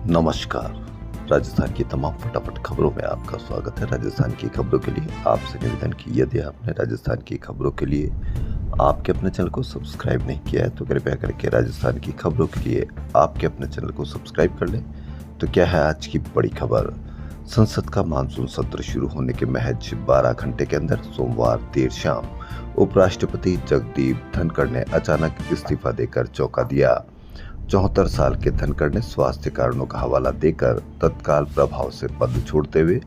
नमस्कार। राजस्थान की तमाम फटाफट खबरों में आपका स्वागत है। राजस्थान की खबरों के लिए आपसे निवेदन कि यदि आपने राजस्थान की खबरों के लिए आपके अपने चैनल को सब्सक्राइब नहीं किया है तो कृपया करके राजस्थान की खबरों के लिए आपके अपने चैनल को सब्सक्राइब कर लें। तो क्या है आज की बड़ी खबर। संसद का मानसून सत्र शुरू होने के महज 12 घंटे के अंदर सोमवार देर शाम उपराष्ट्रपति जगदीप धनखड़ ने अचानक इस्तीफा देकर चौंका दिया। 74 साल के धनखड़ ने स्वास्थ्य कारणों का हवाला देकर तत्काल प्रभाव से पद छोड़ते हुए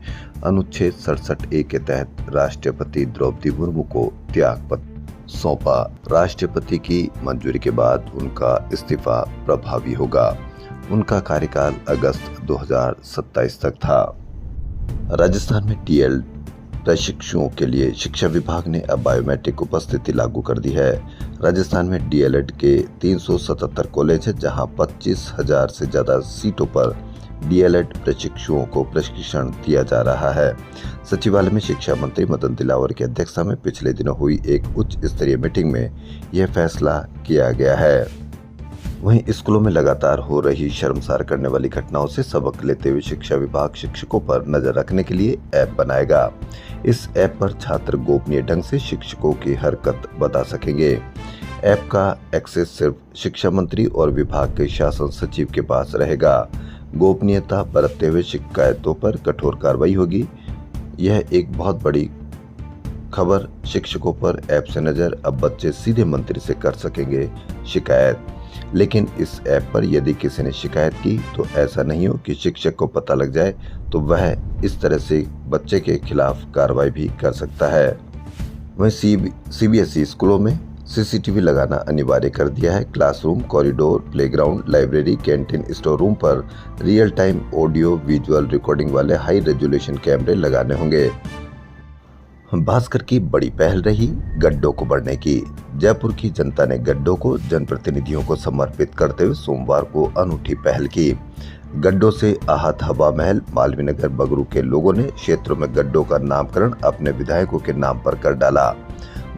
अनुच्छेद 67A के तहत राष्ट्रपति द्रौपदी मुर्मू को त्याग पत्र सौंपा। राष्ट्रपति की मंजूरी के बाद उनका इस्तीफा प्रभावी होगा। उनका कार्यकाल अगस्त 2027 तक था। राजस्थान में DL प्रशिक्षुओं के लिए शिक्षा विभाग ने अब बायोमेट्रिक उपस्थिति लागू कर दी है। राजस्थान में DLED के 377 कॉलेज है, जहां 25,000 से ज्यादा सीटों पर DLED प्रशिक्षुओं को प्रशिक्षण दिया जा रहा है। सचिवालय में शिक्षा मंत्री मदन दिलावर की अध्यक्षता में पिछले दिनों हुई एक उच्च स्तरीय मीटिंग में यह फैसला किया गया है। वहीं स्कूलों में लगातार हो रही शर्मसार करने वाली घटनाओं से सबक लेते हुए शिक्षा विभाग शिक्षकों पर नजर रखने के लिए ऐप बनाएगा। इस ऐप पर छात्र गोपनीय ढंग से शिक्षकों की हरकत बता सकेंगे। ऐप का एक्सेस सिर्फ शिक्षा मंत्री और विभाग के शासन सचिव के पास रहेगा। गोपनीयता बरतते हुए शिकायतों पर कठोर कार्रवाई होगी। यह एक बहुत बड़ी खबर। शिक्षकों पर ऐप से नजर। अब बच्चे सीधे मंत्री से कर सकेंगे शिकायत। लेकिन इस ऐप पर यदि किसी ने शिकायत की तो ऐसा नहीं हो कि शिक्षक को पता लग जाए तो वह इस तरह से बच्चे के खिलाफ कार्रवाई भी कर सकता है। वहीं CBSE स्कूलों में CCTV लगाना अनिवार्य कर दिया है। Classroom, corridor, playground, library, canteen, store room पर real time audio visual recording वाले हाई रेजोल्यूशन कैमरे लगाने होंगे। भास्कर की बड़ी पहल रही गड्ढों को बढ़ने की। जयपुर की जनता ने गड्ढों को जनप्रतिनिधियों को समर्पित करते हुए सोमवार को अनूठी पहल की। गड्ढों से आहत हवा महल, मालवीय नगर, बगरू के लोगों ने क्षेत्रों में गड्ढों का नामकरण अपने विधायकों के नाम पर कर डाला।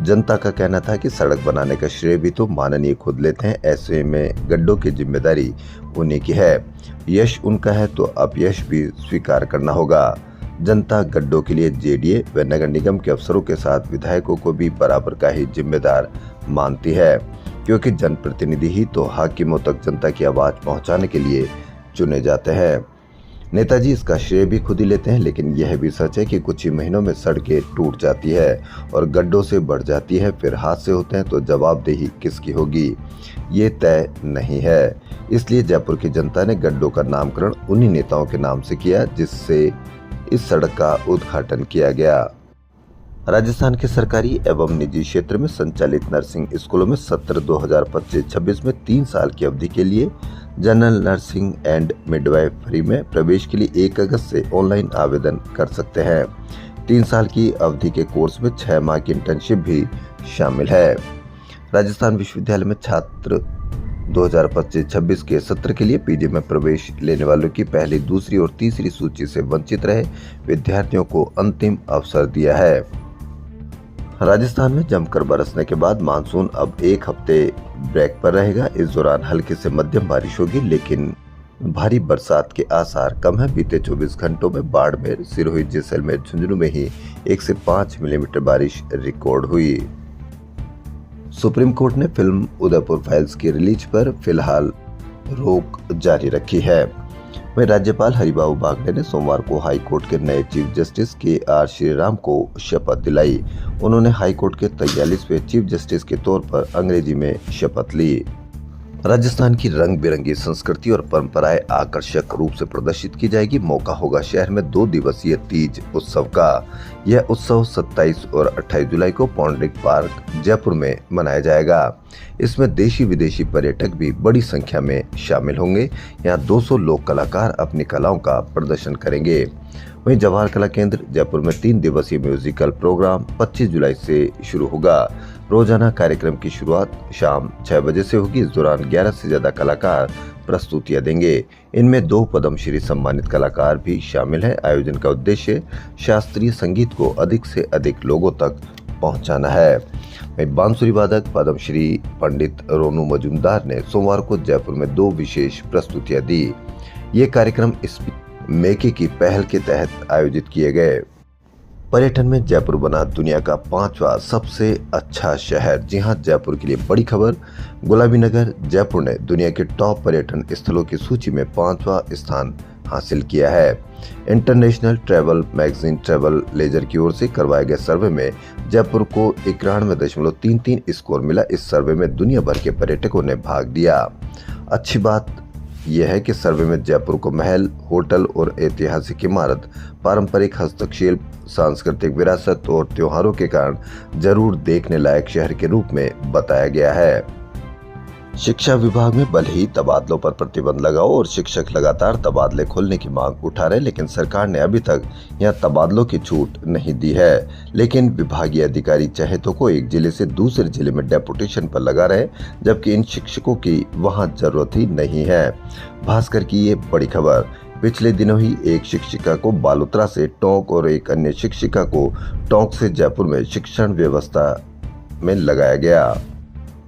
जनता का कहना था कि सड़क बनाने का श्रेय भी तो माननीय खुद लेते हैं, ऐसे में गड्ढों की जिम्मेदारी उन्हीं की है। यश उनका है तो अपयश भी स्वीकार करना होगा। जनता गड्ढों के लिए JDA व नगर निगम के अफसरों के साथ विधायकों को भी बराबर का ही जिम्मेदार मानती है, क्योंकि जनप्रतिनिधि ही तो हाकिमों तक जनता की आवाज पहुंचाने के लिए चुने जाते हैं। नेताजी इसका श्रेय भी खुद ही लेते हैं, लेकिन यह भी सच है कि कुछ ही महीनों में सड़कें टूट जाती है और गड्ढों से बढ़ जाती है। फिर हादसे होते हैं तो जवाबदेही किसकी होगी, ये तय नहीं है। इसलिए जयपुर की जनता ने गड्ढों का नामकरण उन्हीं नेताओं के नाम से किया जिससे इस सड़क का उद्घाटन किया गया। राजस्थान के सरकारी एवं निजी क्षेत्र में संचालित नर्सिंग स्कूलों में सत्र 2025-26 में 3 साल की अवधि के लिए जनरल नर्सिंग एंड मिडवाइफरी में प्रवेश के लिए 1 अगस्त से ऑनलाइन आवेदन कर सकते हैं। 3 साल की अवधि के कोर्स में 6 माह की इंटर्नशिप भी शामिल है। राजस्थान विश्वविद्यालय में छात्र 2025-26 के सत्र के लिए PG में प्रवेश लेने वालों की पहली, दूसरी और तीसरी सूची से वंचित रहे विद्यार्थियों को अंतिम अवसर दिया है। राजस्थान में जमकर बरसने के बाद मानसून अब 1 हफ्ते ब्रेक पर रहेगा। इस दौरान हल्की से मध्यम बारिश होगी, लेकिन भारी बरसात के आसार कम है। बीते 24 घंटों में बाड़मेर, सिरोही, जैसलमेर, झुंझुनू में ही 1 से 5 मिलीमीटर बारिश रिकॉर्ड हुई। सुप्रीम कोर्ट ने फिल्म उदयपुर फाइल्स की रिलीज पर फिलहाल रोक जारी रखी है। वहीं राज्यपाल हरिबाबू बागड़े ने सोमवार को हाई कोर्ट के नए चीफ जस्टिस KR श्रीराम को शपथ दिलाई। उन्होंने हाई कोर्ट के 43वें चीफ जस्टिस के तौर पर अंग्रेजी में शपथ ली। राजस्थान की रंग बिरंगी संस्कृति और परंपराएं आकर्षक रूप से प्रदर्शित की जाएगी। मौका होगा शहर में 2 दिवसीय तीज उत्सव का। यह उत्सव 27 और 28 जुलाई को पौंडरिक पार्क जयपुर में मनाया जाएगा। इसमें देशी विदेशी पर्यटक भी बड़ी संख्या में शामिल होंगे। यहाँ 200 लोक कलाकार अपनी कलाओं का प्रदर्शन करेंगे। वहीं जवाहर कला केंद्र जयपुर में 3 दिवसीय म्यूजिकल प्रोग्राम 25 जुलाई से शुरू होगा। रोजाना कार्यक्रम की शुरुआत शाम 6 बजे से होगी। इस दौरान 11 से ज्यादा कलाकार प्रस्तुतियां देंगे। इनमें 2 पद्मश्री सम्मानित कलाकार भी शामिल हैं। आयोजन का उद्देश्य शास्त्रीय संगीत को अधिक से अधिक लोगों तक पहुंचाना है। बांसुरी वादक पद्मश्री पंडित रोनू मजूमदार ने सोमवार को जयपुर में 2 विशेष प्रस्तुतियां दी। ये कार्यक्रम इस मेके की पहल के तहत आयोजित किए गए। पर्यटन में जयपुर बना दुनिया का 5वां सबसे अच्छा शहर। जी हां, जयपुर के लिए बड़ी खबर। गुलाबी नगर जयपुर ने दुनिया के टॉप पर्यटन स्थलों की सूची में 5वां स्थान हासिल किया है। International travel magazine Travel Leisure की ओर से करवाए गए सर्वे में जयपुर को 91.33 स्कोर मिला। इस सर्वे में दुनिया भर के पर्यटकों ने भाग लिया। अच्छी बात यह है कि सर्वे में जयपुर को महल, होटल और ऐतिहासिक इमारत, पारंपरिक हस्तशिल्प, सांस्कृतिक विरासत और त्योहारों के कारण जरूर देखने लायक शहर के रूप में बताया गया है। शिक्षा विभाग में भले ही तबादलों पर प्रतिबंध लगा हो और शिक्षक लगातार तबादले खोलने की मांग उठा रहे, लेकिन सरकार ने अभी तक यहां तबादलों की छूट नहीं दी है। लेकिन विभागीय अधिकारी चाहेतों को एक जिले से दूसरे जिले में डेपुटेशन पर लगा रहे, जबकि इन शिक्षकों की वहां जरूरत ही नहीं है। भास्कर की ये बड़ी खबर। पिछले दिनों ही एक शिक्षिका को बालोतरा से टोंक और एक अन्य शिक्षिका को टोंक से जयपुर में शिक्षण व्यवस्था में लगाया गया।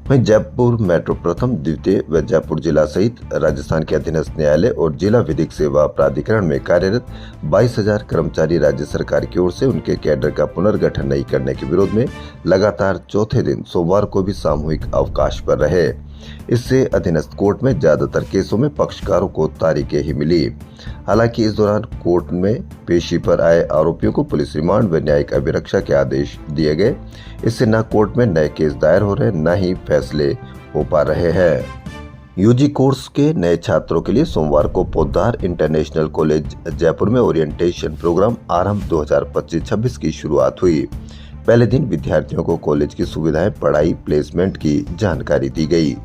वहीं जयपुर मेट्रो प्रथम, द्वितीय व जयपुर जिला सहित राजस्थान के अधीनस्थ न्यायालय और जिला विधिक सेवा प्राधिकरण में कार्यरत 22,000 कर्मचारी राज्य सरकार की ओर से उनके कैडर का पुनर्गठन नहीं करने के विरोध में लगातार चौथे दिन सोमवार को भी सामूहिक अवकाश पर रहे। इससे अधीनस्थ कोर्ट में ज्यादातर केसों में पक्षकारों को तारीखें ही मिली। हालांकि इस दौरान कोर्ट में पेशी पर आए आरोपियों को पुलिस रिमांड व न्यायिक अभिरक्षा के आदेश दिए गए। इससे न कोर्ट में नए केस दायर हो रहे, न ही फैसले हो पा रहे हैं। यूजी कोर्स के नए छात्रों के लिए सोमवार को पोद्दार इंटरनेशनल कॉलेज जयपुर में ओरिएंटेशन प्रोग्राम आरंभ 2025-26 की शुरुआत हुई। पहले दिन विद्यार्थियों को कॉलेज की सुविधाएं, पढ़ाई, प्लेसमेंट की जानकारी दी गई।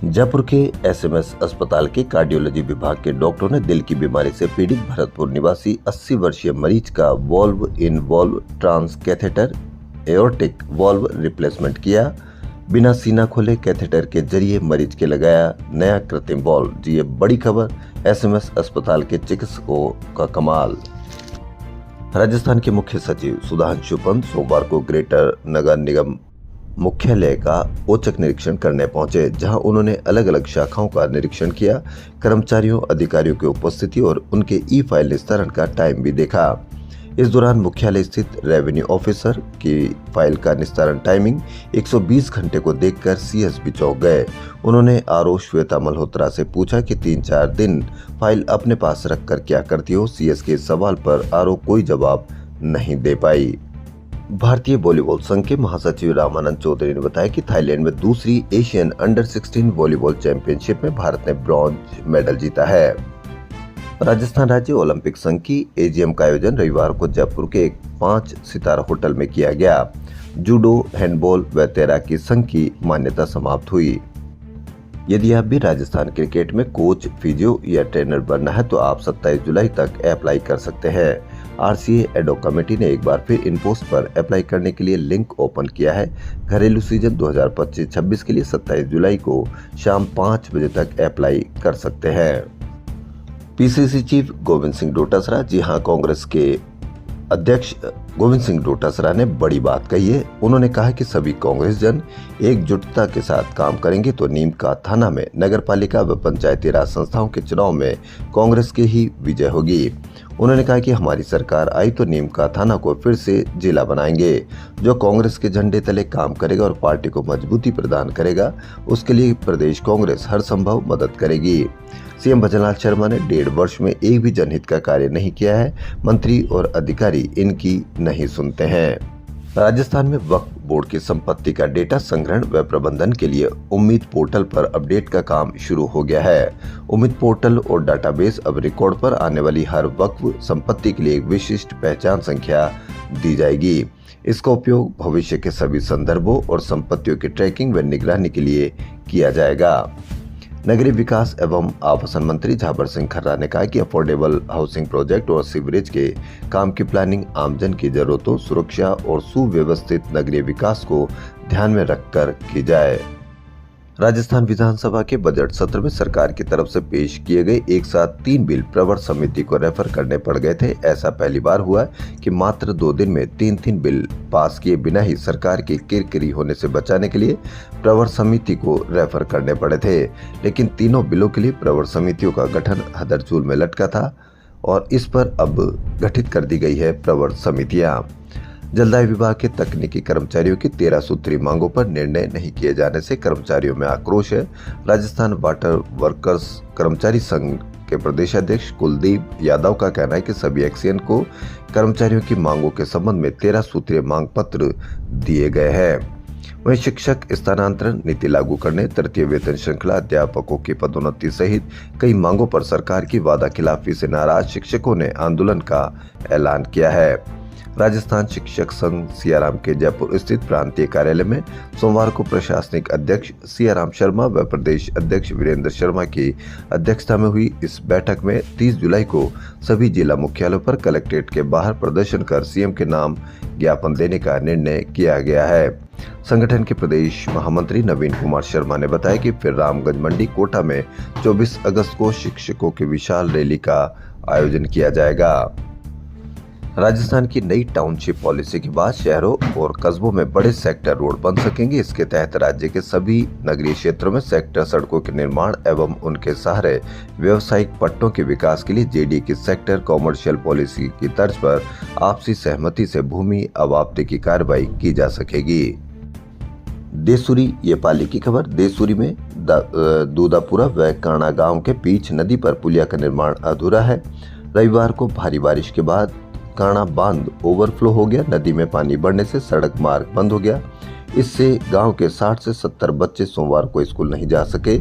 जयपुर के एसएमएस अस्पताल के कार्डियोलॉजी विभाग के डॉक्टरों ने दिल की बीमारी से पीड़ित भरतपुर निवासी 80 वर्षीय मरीज का valve in valve transcatheter aortic valve replacement किया। बिना सीना खोले कैथेटर के जरिए मरीज के लगाया नया कृत्रिम वॉल्व। जी ये बड़ी खबर। एसएमएस अस्पताल के चिकित्सकों का कमाल। राजस्थान के मुख्य सचिव सुधांशु पंत सोमवार को ग्रेटर नगर निगम मुख्यालय का औचक निरीक्षण करने पहुंचे, जहां उन्होंने अलग अलग शाखाओं का निरीक्षण किया। कर्मचारियों, अधिकारियों की उपस्थिति और उनके ई फाइल निस्तारण का टाइम भी देखा। इस दौरान मुख्यालय स्थित रेवेन्यू ऑफिसर की फाइल का निस्तारण टाइमिंग 120 घंटे को देखकर सीएस भी चौंक गए। उन्होंने आरओ श्वेता मल्होत्रा से पूछा कि 3-4 दिन फाइल अपने पास रखकर क्या करती हो। सीएस के सवाल पर आरओ कोई जवाब नहीं दे पाई। भारतीय वॉलीबॉल संघ के महासचिव रामानंद चौधरी ने बताया कि थाईलैंड में दूसरी एशियन अंडर 16 वॉलीबॉल चैंपियनशिप में भारत ने ब्रॉन्ज मेडल जीता है। राजस्थान राज्य ओलंपिक संघ की एजीएम का आयोजन रविवार को जयपुर के एक 5 सितारा होटल में किया गया। जूडो, हैंडबॉल व तैराकी संघ की मान्यता समाप्त हुई। यदि आप भी राजस्थान क्रिकेट में कोच, फिजियो या ट्रेनर बनना है तो आप 27 जुलाई तक अप्लाई कर सकते हैं। आरसीए एडॉक कमेटी ने एक बार फिर इन पोस्ट पर अप्लाई करने के लिए लिंक ओपन किया है। घरेलू सीजन 2025-26 के लिए 27 जुलाई को शाम 5 बजे तक अप्लाई कर सकते हैं। PCC chief Govind Singh Dotasra. जी हां, कांग्रेस के अध्यक्ष गोविंद सिंह डोटासरा ने बड़ी बात कही है। उन्होंने कहा कि सभी कांग्रेस जन एकजुटता के साथ काम करेंगे तो नीम का थाना में नगरपालिका व पंचायती राज संस्थाओं के चुनाव में कांग्रेस की ही विजय होगी। उन्होंने कहा कि हमारी सरकार आई तो नीम का थाना को फिर से जिला बनाएंगे। जो कांग्रेस के झंडे तले काम करेगा और पार्टी को मजबूती प्रदान करेगा, उसके लिए प्रदेश कांग्रेस हर संभव मदद करेगी। सीएम भजनलाल शर्मा ने 1.5 वर्ष में एक भी जनहित का कार्य नहीं किया है। मंत्री और अधिकारी इनकी नहीं सुनते हैं। राजस्थान में वक्फ बोर्ड की संपत्ति का डेटा संग्रहण व प्रबंधन के लिए उम्मीद पोर्टल पर अपडेट का काम शुरू हो गया है। उम्मीद पोर्टल और डाटाबेस अब रिकॉर्ड पर आने वाली हर वक्फ संपत्ति के लिए एक विशिष्ट पहचान संख्या दी जाएगी। इसका उपयोग भविष्य के सभी संदर्भों और संपत्तियों की ट्रैकिंग व निगरानी के लिए किया जाएगा। नगरीय विकास एवं आवासन मंत्री झाबर सिंह खर्रा ने कहा कि अफोर्डेबल हाउसिंग प्रोजेक्ट और सीवरेज के काम की प्लानिंग आमजन की जरूरतों, सुरक्षा और सुव्यवस्थित नगरीय विकास को ध्यान में रखकर की जाए। राजस्थान विधानसभा के बजट सत्र में सरकार की तरफ से पेश किए गए एक साथ 3 बिल प्रवर समिति को रेफर करने पड़ गए थे। ऐसा पहली बार हुआ कि मात्र 2 दिन में 3 बिल पास किए बिना ही सरकार की किरकिरी होने से बचाने के लिए प्रवर समिति को रेफर करने पड़े थे। लेकिन तीनों बिलों के लिए प्रवर समितियों का गठन हदरचूल में लटका था और इस पर अब गठित कर दी गई है प्रवर समितियां। जलदाय विभाग के तकनीकी कर्मचारियों की 13 सूत्री मांगों पर निर्णय नहीं किए जाने से कर्मचारियों में आक्रोश है। राजस्थान वाटर वर्कर्स कर्मचारी संघ के प्रदेशाध्यक्ष कुलदीप यादव का कहना है कि सभी एक्सीएन को कर्मचारियों की मांगों के संबंध में 13 सूत्रीय मांग पत्र दिए गए हैं। वहीं शिक्षक स्थानांतरण नीति लागू करने, तृतीय वेतन श्रृंखला, अध्यापकों की पदोन्नति सहित कई मांगों पर सरकार की वादा खिलाफी से नाराज शिक्षकों ने आंदोलन का ऐलान किया है। राजस्थान शिक्षक संघ सियाराम के जयपुर स्थित प्रांतीय कार्यालय में सोमवार को प्रशासनिक अध्यक्ष सियाराम शर्मा व प्रदेश अध्यक्ष वीरेंद्र शर्मा की अध्यक्षता में हुई इस बैठक में 30 जुलाई को सभी जिला मुख्यालयों पर कलेक्ट्रेट के बाहर प्रदर्शन कर सीएम के नाम ज्ञापन देने का निर्णय किया गया है। संगठन के प्रदेश महामंत्री नवीन कुमार शर्मा ने बताया कि फिर रामगंज मंडी कोटा में 24 अगस्त को शिक्षकों की विशाल रैली का आयोजन किया जाएगा। राजस्थान की नई टाउनशिप पॉलिसी के बाद शहरों और कस्बों में बड़े सेक्टर रोड बन सकेंगे। इसके तहत राज्य के सभी नगरीय क्षेत्रों में सेक्टर सड़कों के निर्माण एवं उनके सहारे व्यावसायिक पट्टों के विकास के लिए जेडीए की सेक्टर कॉमर्शियल पॉलिसी की तर्ज पर आपसी सहमति से भूमि अवाप्ति की कार्रवाई की जा सकेगी। देसूरी ये पाली की खबर। देसूरी में दूधापुरा व काना गांव के बीच नदी पर पुलिया का निर्माण अधूरा है। रविवार को भारी बारिश के बाद काना बांध ओवरफ्लो हो गया। नदी में पानी बढ़ने से सड़क मार्ग बंद हो गया। इससे गांव के 60 से 70 बच्चे सोमवार को स्कूल नहीं जा सके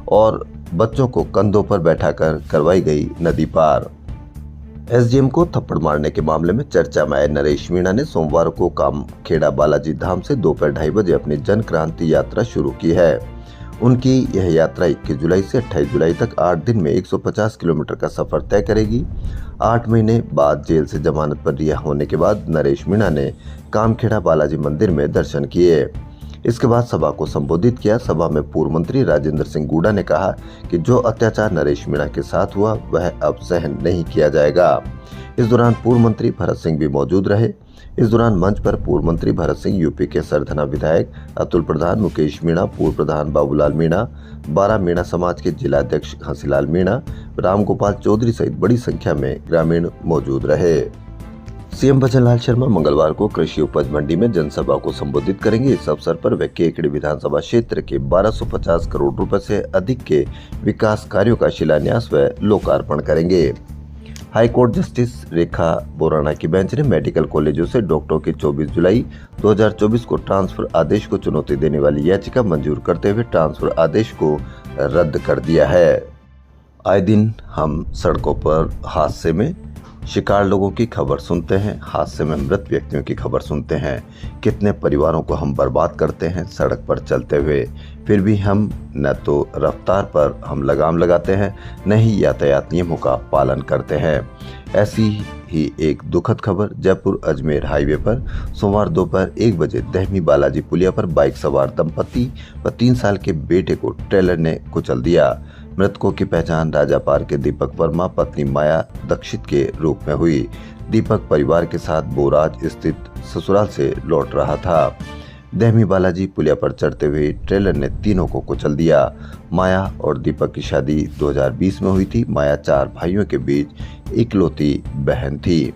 और बच्चों को कंधों पर बैठाकर करवाई गई नदी पार। एसडीएम को थप्पड़ मारने के मामले में चर्चा में आए नरेश मीणा ने सोमवार को कामखेड़ा बालाजी धाम से दोपहर 2:30 बजे अपनी जन क्रांति यात्रा शुरू की है। उनकी यह यात्रा 21 जुलाई से 28 जुलाई तक 8 दिन में 150 किलोमीटर का सफर तय करेगी। 8 महीने बाद जेल से जमानत पर रिहा होने के बाद नरेश मीणा ने कामखेड़ा बालाजी मंदिर में दर्शन किए। इसके बाद सभा को संबोधित किया। सभा में पूर्व मंत्री राजेंद्र सिंह गूडा ने कहा कि जो अत्याचार नरेश मीणा के साथ हुआ वह अब सहन नहीं किया जाएगा। इस दौरान पूर्व मंत्री भरत सिंह भी मौजूद रहे। इस दौरान मंच पर पूर्व मंत्री भरत सिंह, यूपी के सरधना विधायक अतुल प्रधान, मुकेश मीणा, पूर्व प्रधान बाबूलाल मीणा, 12 मीणा समाज के जिलाध्यक्ष हंसीलाल मीणा, रामगोपाल चौधरी सहित बड़ी संख्या में ग्रामीण मौजूद रहे। सीएम भजनलाल शर्मा मंगलवार को कृषि उपज मंडी में जनसभा को संबोधित करेंगे। इस अवसर पर वे केकड़ी विधानसभा क्षेत्र के 1250 करोड़ रुपए से अधिक के विकास कार्यों का शिलान्यास व लोकार्पण करेंगे। हाईकोर्ट जस्टिस रेखा बोराना की बेंच ने मेडिकल कॉलेजों से डॉक्टरों के 24 जुलाई 2024 को ट्रांसफर आदेश को चुनौती देने वाली याचिका मंजूर करते हुए ट्रांसफर आदेश को रद्द कर दिया है। आए दिन हम सड़कों पर हादसे में शिकार लोगों की खबर सुनते हैं, हादसे में मृत व्यक्तियों की खबर सुनते हैं। कितने परिवारों को हम बर्बाद करते हैं सड़क पर चलते हुए। फिर भी हम न तो रफ्तार पर हम लगाम लगाते हैं, न ही यातायात नियमों का पालन करते हैं। ऐसी ही एक दुखद खबर जयपुर अजमेर हाईवे पर सोमवार दोपहर 1 बजे दहमी बालाजी पुलिया पर बाइक सवार दंपति व 3 साल के बेटे को ट्रेलर ने कुचल दिया। मृतकों की पहचान राजापार के दीपक वर्मा, पत्नी माया दक्षित के रूप में हुई। दीपक परिवार के साथ बोराज स्थित ससुराल से लौट रहा था। दहमी बालाजी पुलिया पर चढ़ते हुए ट्रेलर ने तीनों को कुचल दिया। माया और दीपक की शादी 2020 में हुई थी। माया 4 भाइयों के बीच इकलौती बहन थी।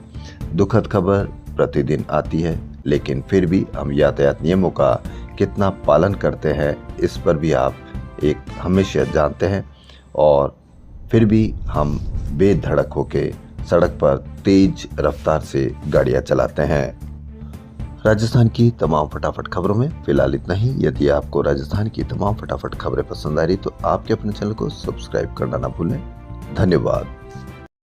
दुखद खबर प्रतिदिन आती है, लेकिन फिर भी हम यातायात नियमों का कितना पालन करते हैं इस पर भी आप एक हमेशा जानते हैं, और फिर भी हम बेधड़क होके सड़क पर तेज रफ्तार से गाड़ियां चलाते हैं। राजस्थान की तमाम फटाफट खबरों में फिलहाल इतना ही। यदि आपको राजस्थान की तमाम फटाफट खबरें पसंद आ रही तो आपके अपने चैनल को सब्सक्राइब करना ना भूलें। धन्यवाद।